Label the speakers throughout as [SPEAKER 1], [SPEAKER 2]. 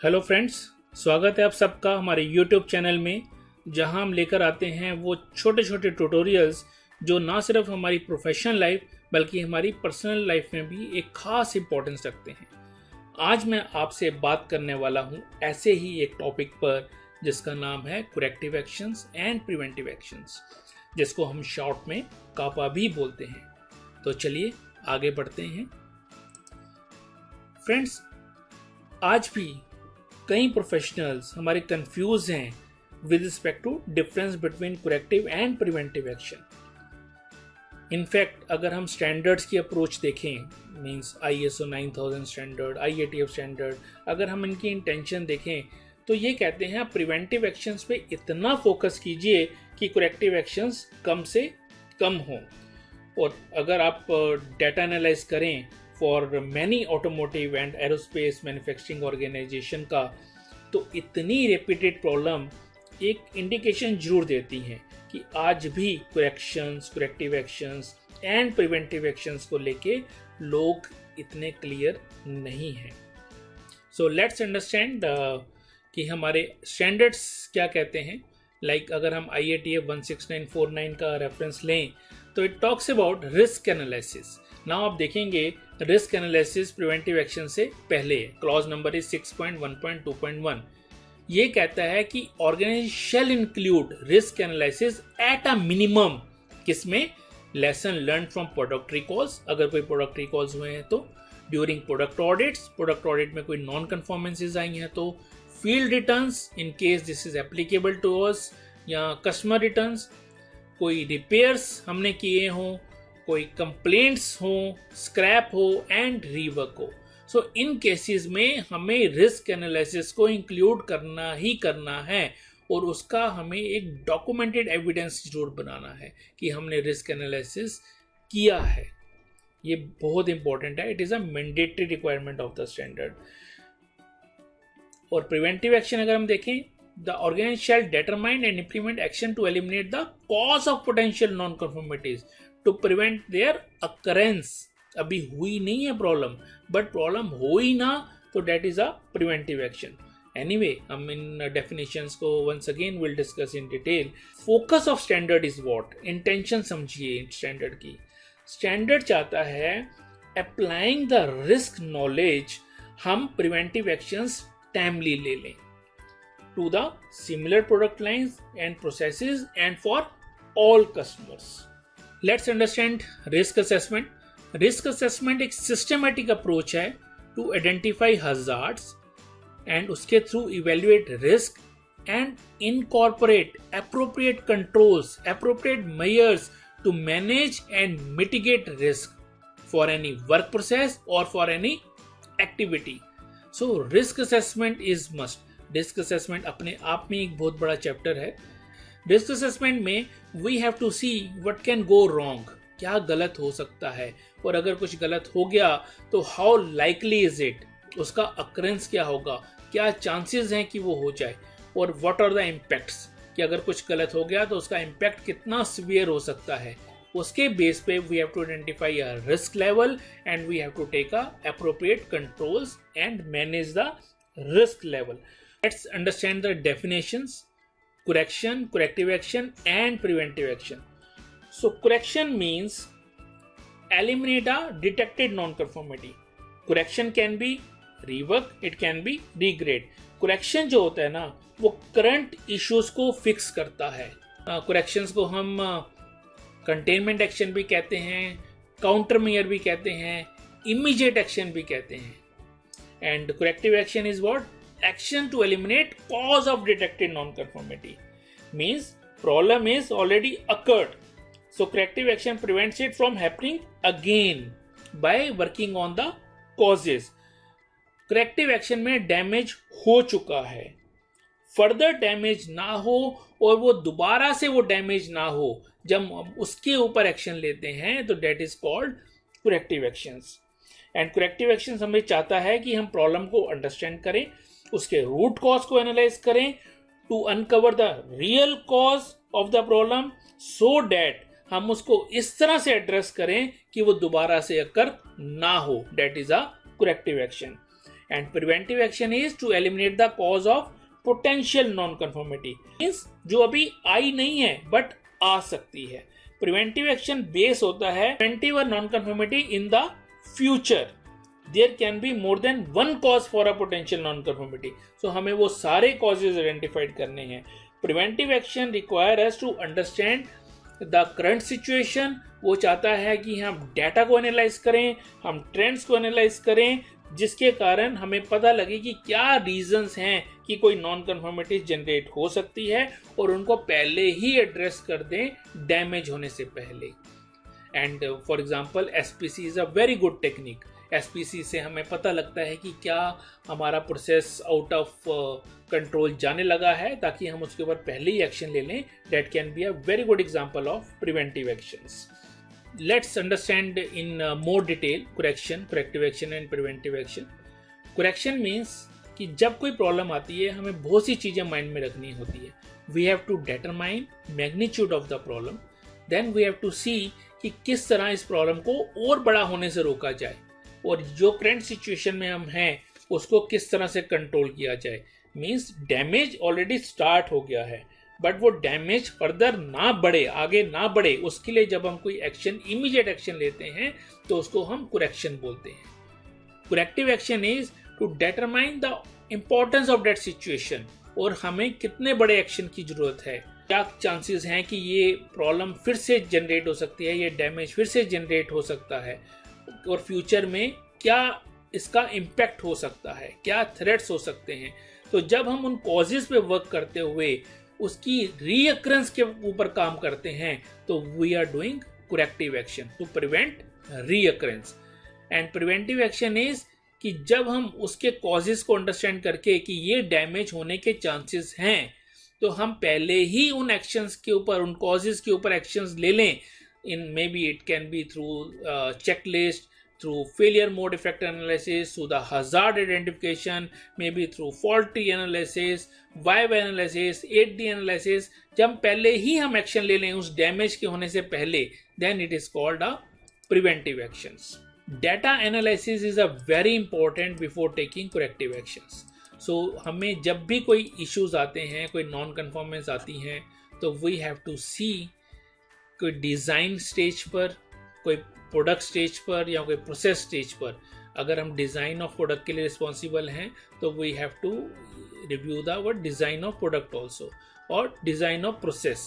[SPEAKER 1] Hello friends, स्वागत है आप सबका हमारे यूट्यूब चैनल में, जहां हम लेकर आते हैं वो छोटे छोटे ट्यूटोरियल्स जो ना सिर्फ हमारी प्रोफेशनल लाइफ बल्कि हमारी पर्सनल लाइफ में भी एक खास इंपॉर्टेंस रखते हैं। आज मैं आपसे बात करने वाला हूं ऐसे ही एक टॉपिक पर जिसका नाम है corrective actions and preventive actions, जिसको हम शॉर्ट में कापा भी बोलते हैं। तो चलिए आगे बढ़ते हैं। फ्रेंड्स, आज भी कई प्रोफेशनल्स हमारे कंफ्यूज हैं with respect to difference between corrective and preventive action. In fact अगर हम स्टैंडर्ड्स की अप्रोच देखें, means ISO 9000 standard, IATF standard, अगर हम इनकी इंटेंशन देखें तो ये कहते हैं आप प्रिवेंटिव एक्शंस पे इतना फोकस कीजिए कि करेक्टिव एक्शंस कम से कम हों। और अगर आप डाटा एनालाइज करें for many automotive and aerospace manufacturing organisation का, तो इतनी रिपीटेड प्रॉब्लम एक इंडिकेशन जरूर देती हैं कि आज भी corrective actions and preventive actions को लेके लोग इतने क्लियर नहीं हैं। सो लेट्स अंडरस्टैंड कि हमारे स्टैंडर्ड्स क्या कहते हैं। लाइक अगर हम IATF 16949 का रेफरेंस लें तो it talks about risk analysis. Now आप देखेंगे रिस्क एनालिसिस प्रिवेंटिव एक्शन से पहले है, क्लॉज नंबर इज 6.1.2.1। ये कहता है कि organization shall include risk analysis at a minimum. किसमें? Lesson learn from product recalls, अगर कोई प्रोडक्ट रिकॉल्स हुए हैं तो, ड्यूरिंग प्रोडक्ट ऑडिट में कोई नॉन कन्फॉर्मेंसेज आई हैं तो, field returns in case this is applicable to us, या कस्टमर रिटर्न्स, कोई रिपेयर्स हमने किए हों, कोई कंप्लेंट्स हो, स्क्रैप हो एंड रीवर्क हो। सो इन केसेस में हमें रिस्क एनालिसिस को इंक्लूड करना ही करना है और उसका हमें एक डॉक्यूमेंटेड एविडेंस जरूर बनाना है कि हमने रिस्क एनालिसिस किया है। ये बहुत इंपॉर्टेंट है, it is a mandatory requirement of the standard. और प्रिवेंटिव एक्शन अगर हम देखें, the organization shall determine and implement action to eliminate the cause of potential non-conformities to prevent their occurrence। अभी हुई नहीं है प्रॉब्लम, बट प्रॉब्लम हो ही ना तो that is a preventive action। Anyway, हम इन definitions को once again will discuss in detail। Focus of standard is what? Intention समझिए standard की। Standard चाहता है applying the risk knowledge हम preventive actions timely ले लें to the similar product lines and processes and for all customers। Let's understand risk assessment। Risk assessment एक systematic approach है to identify hazards and उसके through evaluate risk and incorporate appropriate controls, appropriate measures to manage and mitigate risk for any work process or for any activity। So risk assessment is must। Risk assessment अपने आप में एक बहुत बड़ा chapter है। Risk assessment में we have to see what can go wrong, क्या गलत हो सकता है, और अगर कुछ गलत हो गया तो हाउ लाइकली इज इट, उसका अकरेंस क्या होगा, क्या चांसेस हैं कि वो हो जाए, और व्हाट आर द इम्पैक्ट्स, कि अगर कुछ गलत हो गया तो उसका इम्पैक्ट कितना सीवियर हो सकता है। उसके बेस पे we have to identify a risk level and we have to take a appropriate controls and manage the risk level. Let's understand the definitions: correction, corrective action and preventive action। So correction means eliminate a detected non-conformity। Correction can be rework, it can be regrade। Correction जो होता है ना, वो current issues को fix करता है। corrections को हम containment action भी कहते हैं, counter measure भी कहते हैं, immediate action भी कहते हैं। And corrective action is what? Action to eliminate cause of detected non-conformity। Means problem is already occurred, so corrective action prevents it from happening again by working on the causes। corrective action में damage हो चुका है, further damage ना हो और वो दोबारा से वो डैमेज ना हो, जब उसके ऊपर एक्शन लेते हैं तो that is called corrective actions। And corrective actions हमें चाहता है कि हम प्रॉब्लम को अंडरस्टैंड करें, उसके रूट कॉज को एनालाइज करें to uncover the real cause of the problem, so that हम उसको इस तरह से एड्रेस करें कि वो दोबारा से अकर ना हो। That is a corrective action. And preventive action is to eliminate the cause of potential non conformity, means जो अभी आई नहीं है बट आ सकती है। प्रिवेंटिव एक्शन बेस होता है preventive non conformity in the future, there can be more than one cause for a potential non conformity. So हमें वो सारे कॉजेज आइडेंटिफाइड करने हैं। Preventive action require us to understand the current situation. वो चाहता है कि हम डाटा को एनालाइज करें, हम ट्रेंड्स को एनालाइज करें, जिसके कारण हमें पता लगे कि क्या रीजंस हैं कि कोई नॉन कन्फॉर्मिटी जनरेट हो सकती है और उनको पहले ही एड्रेस कर दें डैमेज होने से पहले। And for example SPC is a very good technique. SPC से हमें पता लगता है कि क्या हमारा प्रोसेस आउट ऑफ कंट्रोल जाने लगा है, ताकि हम उसके ऊपर पहले ही एक्शन ले लें। That can be a very good example of preventive actions. Let's understand in more detail corrective action and preventive action. Correction means कि जब कोई प्रॉब्लम आती है हमें बहुत सी चीज़ें माइंड में रखनी होती है। We have to determine magnitude of the problem. Then we have to see कि किस तरह इस प्रॉब्लम को और बड़ा होने से रोका जाए और जो करंट सिचुएशन में हम हैं उसको किस तरह से कंट्रोल किया जाए। मीन्स डैमेज ऑलरेडी स्टार्ट हो गया है बट वो डैमेज फर्दर ना बढ़े, आगे ना बढ़े, उसके लिए जब हम कोई एक्शन इमीडिएट एक्शन लेते हैं तो उसको हम कुरेक्शन बोलते हैं। Corrective action is to determine the importance of that situation और हमें कितने बड़े एक्शन की जरूरत है, क्या चांसेस हैं कि ये प्रॉब्लम फिर से जनरेट हो सकती है, ये डैमेज फिर से जनरेट हो सकता है और फ्यूचर में क्या इसका इम्पैक्ट हो सकता है, क्या थ्रेट्स हो सकते हैं। तो जब हम उन कॉजेज पे वर्क करते हुए उसकी रीअकरेंस के ऊपर काम करते हैं तो we are doing corrective action to prevent reoccurrence. And preventive action is कि जब हम उसके कॉजेज को अंडरस्टैंड करके कि ये डैमेज होने के चांसेस हैं तो हम पहले ही उन एक्शंस के ऊपर, उन कॉजेज के ऊपर एक्शंस ले लें। इन maybe it can be through checklist, through failure mode effect analysis, through the hazard identification, maybe through faulty analysis, vibe analysis, 8D analysis। जब पहले ही हम एक्शन ले लें उस डैमेज के होने से पहले, then it is called a preventive actions. Data analysis is a very important before taking corrective actions. So हमें जब भी कोई issues आते हैं, कोई non conformance आती हैं, तो we have to see कोई डिज़ाइन स्टेज पर, कोई प्रोडक्ट स्टेज पर या कोई प्रोसेस स्टेज पर अगर हम डिज़ाइन ऑफ प्रोडक्ट के लिए रिस्पॉन्सिबल हैं तो we have to review the design of product also और design of process.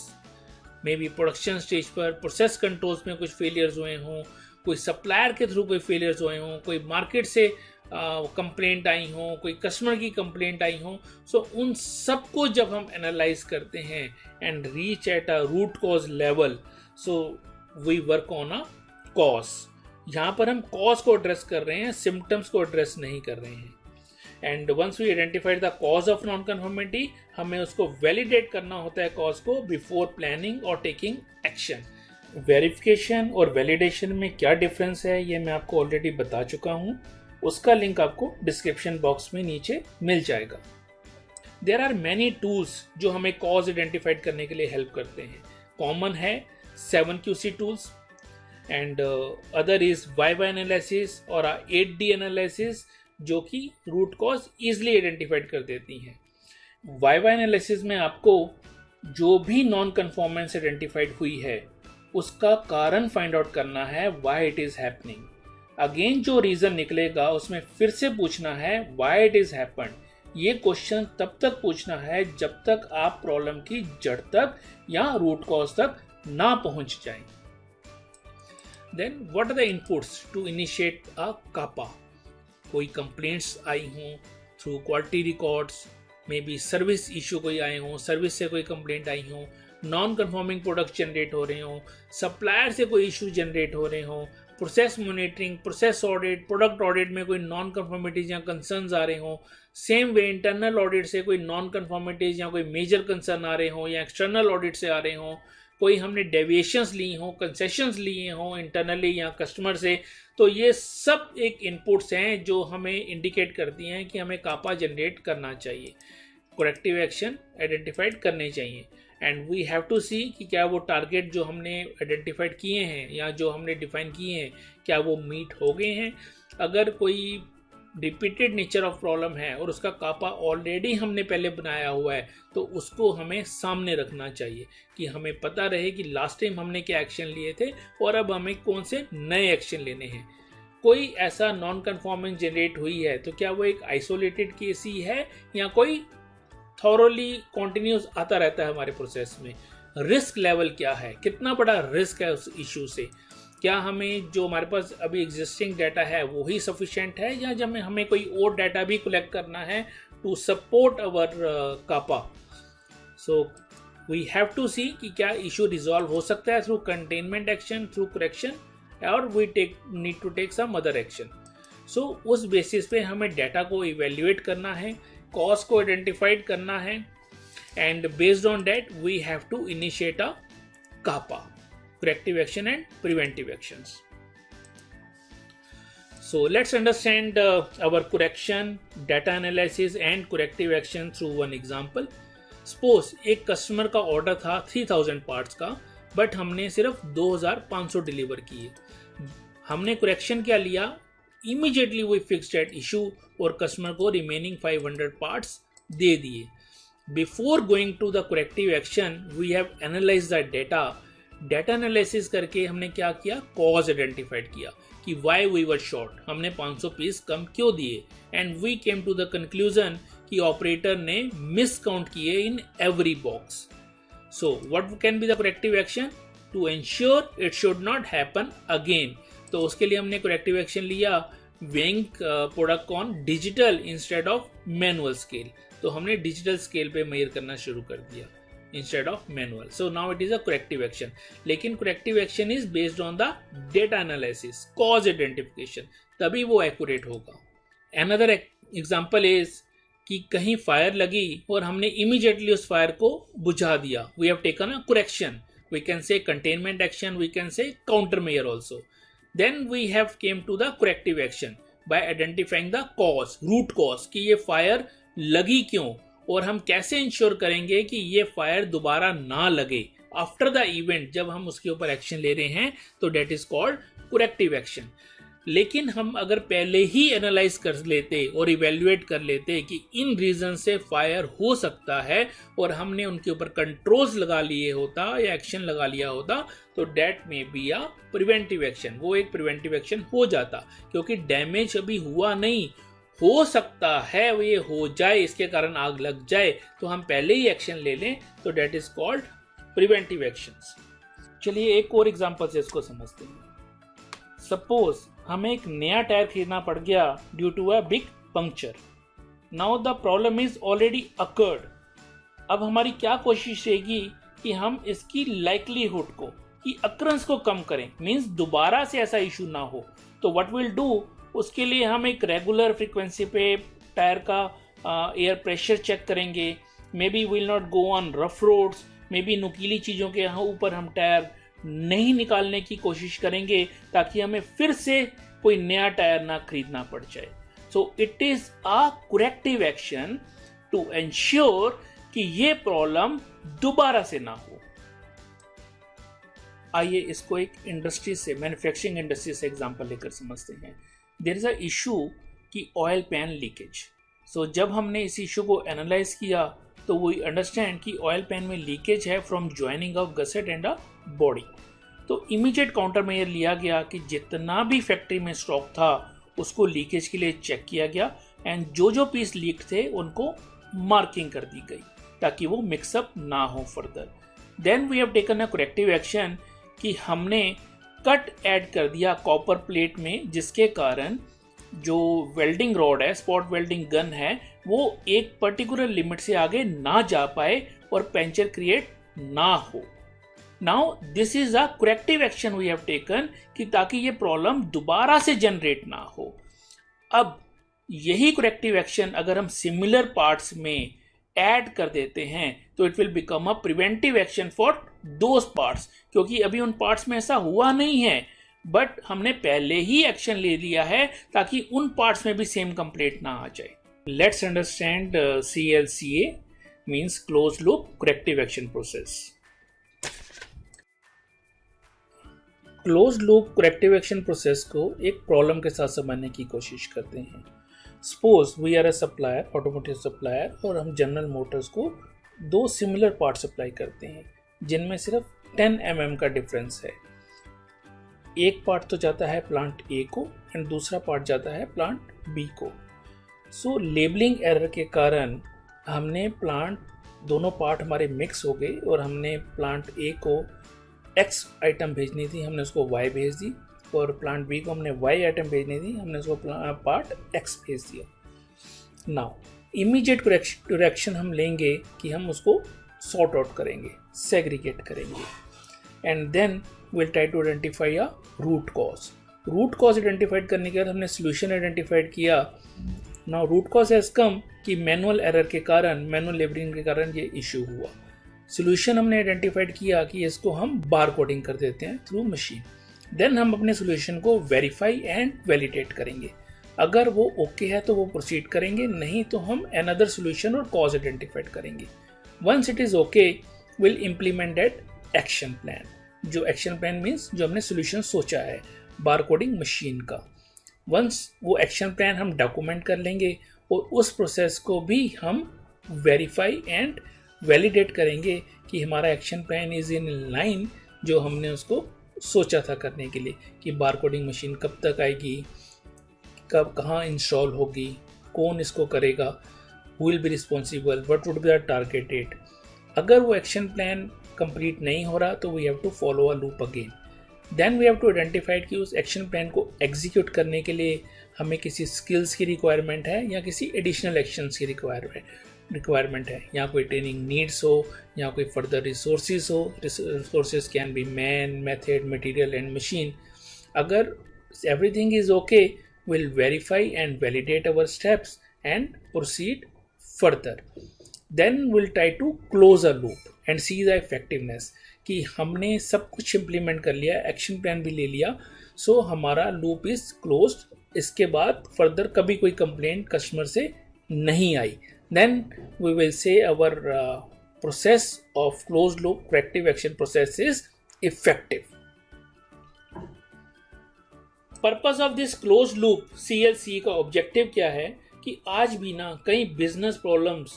[SPEAKER 1] Maybe production stage पर प्रोसेस कंट्रोल्स में कुछ फेलियर्स हुए हों, कोई सप्लायर के थ्रू कोई फेलियर्स हुए हों, कोई मार्केट से कंप्लेंट आई हों, कोई कस्टमर की कंप्लेंट आई हों। सो उन सब को जब हम एनालाइज करते हैं and reach at a root cause level, so we work on a cause. यहाँ पर हम कॉज को एड्रेस कर रहे हैं, सिम्टम्स को एड्रेस नहीं कर रहे हैं। And once we identified the cause of non conformity, हमें उसको वैलिडेट करना होता है कॉज को बिफोर प्लानिंग और टेकिंग एक्शन। वेरिफिकेशन और वैलिडेशन में क्या डिफरेंस है ये मैं आपको ऑलरेडी बता चुका हूँ, उसका लिंक आपको डिस्क्रिप्शन बॉक्स में नीचे मिल जाएगा। देयर आर मैनी टूल्स जो हमें कॉज आइडेंटिफाइड करने के लिए हेल्प करते हैं। कॉमन है 7QC tools and other is viva analysis और 8D एनालिसिस जो कि रूट कॉज इजिली आइडेंटिफाइड कर देती हैं। वाइवा एनालिसिस में आपको जो भी नॉन कन्फॉर्मेंस आइडेंटिफाइड हुई है उसका कारण फाइंड आउट करना है, why it is happening. Again जो रीजन निकलेगा उसमें फिर से पूछना है व्हाई इट इज हैपेंड। ये क्वेश्चन तब तक पूछना है जब तक आप प्रॉब्लम की जड़ तक या रूट कॉज तक ना पहुंच जाएं। Then what are the inputs to initiate a CAPA? कोई complaints आई हों through quality records, maybe service issue कोई आए हों, सर्विस से कोई कंप्लेंट आई हो, नॉन कन्फर्मिंग प्रोडक्ट जनरेट हो रहे हों, सप्लायर से कोई इशू जनरेट हो रहे हों, process monitoring, process audit, product audit में कोई नॉन कन्फर्मिटीज या कंसर्न्स आ रहे हों, सेम वे इंटरनल ऑडिट से कोई नॉन कन्फर्मिटीज या कोई मेजर कंसर्न आ रहे हों या एक्सटर्नल ऑडिट से आ रहे हों, कोई हमने डेविएशंस ली हों, कंसेशंस लिए हों इंटरनली या कस्टमर से, तो ये सब एक इनपुट्स हैं जो हमें इंडिकेट करती हैं कि हमें कापा जनरेट करना चाहिए, करेक्टिव एक्शन आइडेंटिफाइड करने चाहिए। And we have to see कि क्या वो टारगेट जो हमने आइडेंटिफाइड किए हैं या जो हमने डिफाइन किए हैं क्या वो मीट हो गए हैं। अगर कोई रिपीटेड नेचर ऑफ प्रॉब्लम है और उसका कापा ऑलरेडी हमने पहले बनाया हुआ है, तो उसको हमें सामने रखना चाहिए कि हमें पता रहे कि लास्ट टाइम हमने क्या एक्शन लिए थे और अब हमें कौन से नए एक्शन लेने हैं। कोई ऐसा नॉन कन्फॉर्मेंस जनरेट हुई है तो क्या वो एक आइसोलेटेड केस ही है या कोई थॉरोली कॉन्टिन्यूस आता रहता है हमारे प्रोसेस में? रिस्क लेवल क्या है, कितना बड़ा रिस्क है उस इशू से? क्या हमें जो हमारे पास अभी एग्जिस्टिंग डाटा है वो ही सफिशिएंट है या जब हमें कोई और डाटा भी कलेक्ट करना है to support our CAPA? So we have to see कि क्या इशू रिजॉल्व हो सकता है through containment action, through correction, और we need to take some other action. So उस बेसिस पे हमें डाटा को इवेल्युएट करना है, कॉज को आइडेंटिफाइड करना है, and based on that we have to initiate a CAPA, corrective action and preventive actions. So let's understand our correction, data analysis and corrective action through one example. Suppose एक customer का order था 3000 parts का, but हमने सिर्फ 2500 deliver किए। हमने correction क्या लिया? Immediately we fixed that issue और कस्टमर को रिमेनिंग 500 पार्ट्स दे दिए। Before going to the corrective action we have analyse the data. Data analysis करके हमने क्या किया? कॉज आइडेंटिफाइड किया कि वाई वी वर शॉर्ट, हमने 500 पीस कम क्यों दिए, and we came to the conclusion कि ऑपरेटर ने मिस काउंट किए in every box. So what can be the corrective action? To ensure it should not happen again. तो उसके लिए हमने करेक्टिव एक्शन लिया, weighing product on digital instead of manual scale. तो हमने डिजिटल स्केल पे major करना शुरू कर दिया instead of manual. So now it is a corrective action. लेकिन corrective action is based on the data analysis, cause identification, तभी वो accurate होगा। Another example is कि कहीं फायर लगी और हमने immediately उस फायर को बुझा दिया। We have taken a correction. We can say containment action, we can say countermeasure also. Then we have came to the corrective action by identifying the cause, root cause, कि ये fire लगी क्यों और हम कैसे इंश्योर करेंगे कि ये फायर दोबारा ना लगे आफ्टर द इवेंट। जब हम उसके ऊपर एक्शन ले रहे हैं तो that is called corrective action. लेकिन हम अगर पहले ही एनालाइज कर लेते और इवेल्युएट कर लेते कि इन रीजन से फायर हो सकता है और हमने उनके ऊपर कंट्रोल्स लगा लिए होता या एक्शन लगा लिया होता, तो डेट में बी अ प्रिवेंटिव एक्शन। वो एक प्रिवेंटिव एक्शन हो जाता, क्योंकि डैमेज अभी हुआ नहीं, हो सकता है वो ये हो जाए, इसके कारण आग लग जाए, तो हम पहले ही एक्शन ले लें, तो that is called preventive actions. चलिए एक और एग्जांपल से इसको समझते हैं। सपोज हमें एक नया टायर खरीदना पड़ गया due to a big puncture. Now the problem is already occurred. अब हमारी क्या कोशिश रहेगी कि हम इसकी लाइकलीहुड को, कि अकरेंस को कम करें, मींस दोबारा से ऐसा इशू ना हो। तो व्हाट विल डू, उसके लिए हम एक रेगुलर फ्रीक्वेंसी पे टायर का एयर प्रेशर चेक करेंगे। Maybe will not go on rough roads, maybe नुकीली चीज़ों के ऊपर हम टायर नहीं निकालने की कोशिश करेंगे ताकि हमें फिर से कोई नया टायर ना खरीदना पड़ जाए। So it is a corrective action to ensure कि ये प्रॉब्लम दोबारा से ना हो। आइए इसको एक इंडस्ट्री से, मैन्युफैक्चरिंग इंडस्ट्री से एग्जांपल लेकर समझते हैं। देयर इज अ इशू कि ऑयल पैन लीकेज। सो जब हमने इस इशू को एनालाइज किया तो वी अंडरस्टैंड कि ऑयल पैन में लीकेज है from joining of gusset and a body. तो इमीडिएट काउंटर मेजर लिया गया कि जितना भी फैक्ट्री में स्टॉक था उसको लीकेज के लिए चेक किया गया, एंड जो जो पीस लीक थे उनको मार्किंग कर दी गई ताकि वो मिक्सअप ना हो further. Then we have taken a corrective action कि हमने कट ऐड कर दिया कॉपर प्लेट में, जिसके कारण जो वेल्डिंग रॉड है, स्पॉट वेल्डिंग गन है, वो एक पर्टिकुलर लिमिट से आगे ना जा पाए और पंचर क्रिएट ना हो। Now this is a corrective action we have taken कि ताकि ये प्रॉब्लम दोबारा से जनरेट ना हो। अब यही करेक्टिव एक्शन अगर हम सिमिलर पार्ट्स में ऐड कर देते हैं तो it will become a preventive action for those parts, क्योंकि अभी उन पार्ट्स में ऐसा हुआ नहीं है, बट हमने पहले ही एक्शन ले लिया है ताकि उन पार्ट्स में भी सेम कंप्लेंट ना आ जाए। Let's understand CLCA means close loop corrective action process. Close loop corrective action process को एक प्रॉब्लम के साथ समझने की कोशिश करते हैं। Suppose we are a supplier, automotive supplier, और हम जनरल मोटर्स को 2 सिमिलर पार्ट सप्लाई करते हैं जिनमें सिर्फ 10 mm का डिफरेंस है। एक पार्ट तो जाता है प्लांट ए को एंड दूसरा पार्ट जाता है प्लांट बी को। सो लेबलिंग एरर के कारण हमने दोनों पार्ट हमारे मिक्स हो गए और हमने प्लांट ए को एक्स आइटम भेजनी थी, हमने उसको वाई भेज दी, और प्लांट बी को हमने वाई आइटम भेजनी थी, हमने उसको पार्ट एक्स भेज दिया। नाउ इमीडिएट करेक्शन हम लेंगे कि हम उसको सॉर्ट आउट करेंगे, सेग्रीगेट करेंगे, and then will try to identify a root cause. Root cause identified करने के बाद हमने सोल्यूशन आइडेंटिफाइड किया। Now root cause has come कि मैनुअल एरर के कारण, मैनुअल लेबलिंग के कारण ये इशू हुआ। सोल्यूशन हमने आइडेंटिफाइड किया कि इसको हम बार कोडिंग कर देते हैं थ्रू मशीन। देन हम अपने सोल्यूशन को वेरीफाई एंड वैलिडेट करेंगे। अगर वो ओके है तो वो प्रोसीड करेंगे, नहीं तो हम अनदर सोल्यूशन और कॉज आइडेंटिफाइड करेंगे। Once it is okay will implement that action plan. जो एक्शन प्लान मीन्स जो हमने सोल्यूशन सोचा है बार कोडिंग मशीन का। वंस वो एक्शन प्लान हम डॉक्यूमेंट कर लेंगे और उस प्रोसेस को भी हम वेरीफाई एंड वैलिडेट करेंगे कि हमारा action plan is in line जो हमने उसको सोचा था करने के लिए, कि बार कोडिंग मशीन कब तक आएगी, कब कहाँ इंस्टॉल होगी, कौन इसको करेगा, who will be responsible, what would be the target date. अगर वो एक्शन प्लान कंप्लीट नहीं हो रहा तो we have to follow a loop again. Then we have to identify कि उस एक्शन प्लान को एग्जीक्यूट करने के लिए हमें किसी स्किल्स की रिक्वायरमेंट है या किसी एडिशनल एक्शंस की रिक्वायरमेंट है, या कोई ट्रेनिंग नीड्स हो, या कोई फर्दर रिसोर्सेज हो। Resources can be man, method, material and machine. अगर everything is okay will verify and validate our steps and proceed further. Then will try to close a loop and see the effectiveness कि हमने सब कुछ implement कर लिया, action plan भी ले लिया, सो हमारा लूप इज क्लोज्ड। इसके बाद फर्दर कभी कोई कंप्लेंट कस्टमर से नहीं आई। Then we will say our process of closed loop corrective action process is effective. Purpose of this closed loop CLC का ऑब्जेक्टिव क्या है कि आज भी ना कई बिजनेस प्रॉब्लम्स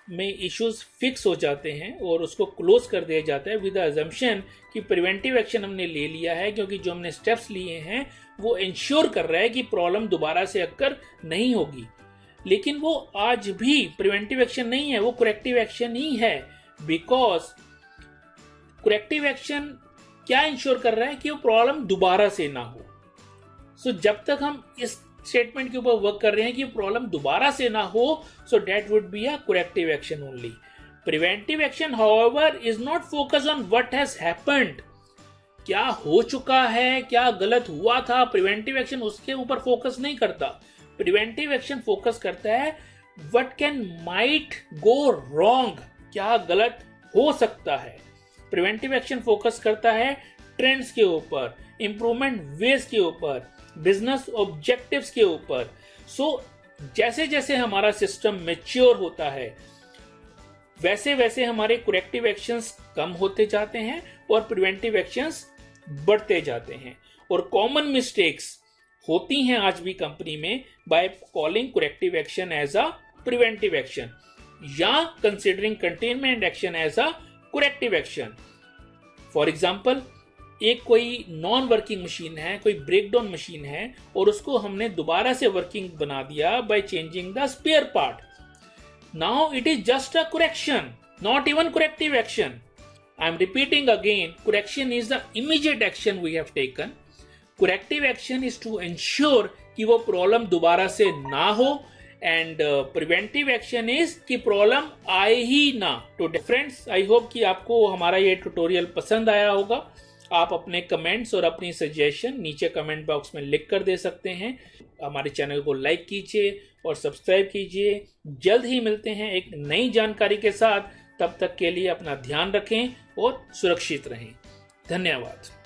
[SPEAKER 1] में इश्यूज फिक्स हो जाते हैं और उसको क्लोज कर दिया जाता है विद द अजम्पशन कि प्रिवेंटिव एक्शन हमने ले लिया है, क्योंकि जो हमने स्टेप्स लिए हैं वो इंश्योर कर रहा है कि प्रॉब्लम दोबारा से अक्कर नहीं होगी। लेकिन वो आज भी प्रिवेंटिव एक्शन नहीं है, वो करेक्टिव एक्शन ही है। बिकॉज करेक्टिव एक्शन क्या इंश्योर कर रहा है कि वो प्रॉब्लम दोबारा से ना हो। सो जब तक हम इस स्टेटमेंट के ऊपर वर्क कर रहे हैं कि प्रॉब्लम दोबारा से ना हो, so that would be a corrective action only. Preventive action however is not focus on what has happened, क्या हो चुका है, क्या गलत हुआ था। प्रिवेंटिव एक्शन उसके ऊपर फोकस नहीं करता। प्रिवेंटिव एक्शन फोकस करता है what can might go wrong, क्या गलत हो सकता है। प्रिवेंटिव एक्शन फोकस करता है ट्रेंड्स के ऊपर, इंप्रूवमेंट वेज के ऊपर, बिजनेस ऑब्जेक्टिव्स के ऊपर। सो जैसे जैसे हमारा सिस्टम मैच्योर होता है वैसे वैसे हमारे करेक्टिव एक्शंस कम होते जाते हैं और प्रिवेंटिव एक्शंस बढ़ते जाते हैं। और कॉमन मिस्टेक्स होती हैं आज भी कंपनी में by calling corrective action as a preventive action या considering containment action as a corrective action. For example, एक कोई नॉन वर्किंग मशीन है, कोई ब्रेकडाउन मशीन है, और उसको हमने दोबारा से वर्किंग बना दिया by changing the spare part. Now it is just a correction, not even corrective action. I am repeating again, correction is the immediate action we have taken. Corrective action is to ensure कि वो problem दोबारा से ना हो, and preventive action is कि problem आए ही ना। तो फ्रेंड्स, आई होप कि आपको हमारा ये ट्यूटोरियल पसंद आया होगा। आप अपने कमेंट्स और अपनी सजेशन नीचे कमेंट बॉक्स में लिख कर दे सकते हैं। हमारे चैनल को लाइक कीजिए और सब्सक्राइब कीजिए। जल्द ही मिलते हैं एक नई जानकारी के साथ। तब तक के लिए अपना ध्यान रखें और सुरक्षित रहें। धन्यवाद।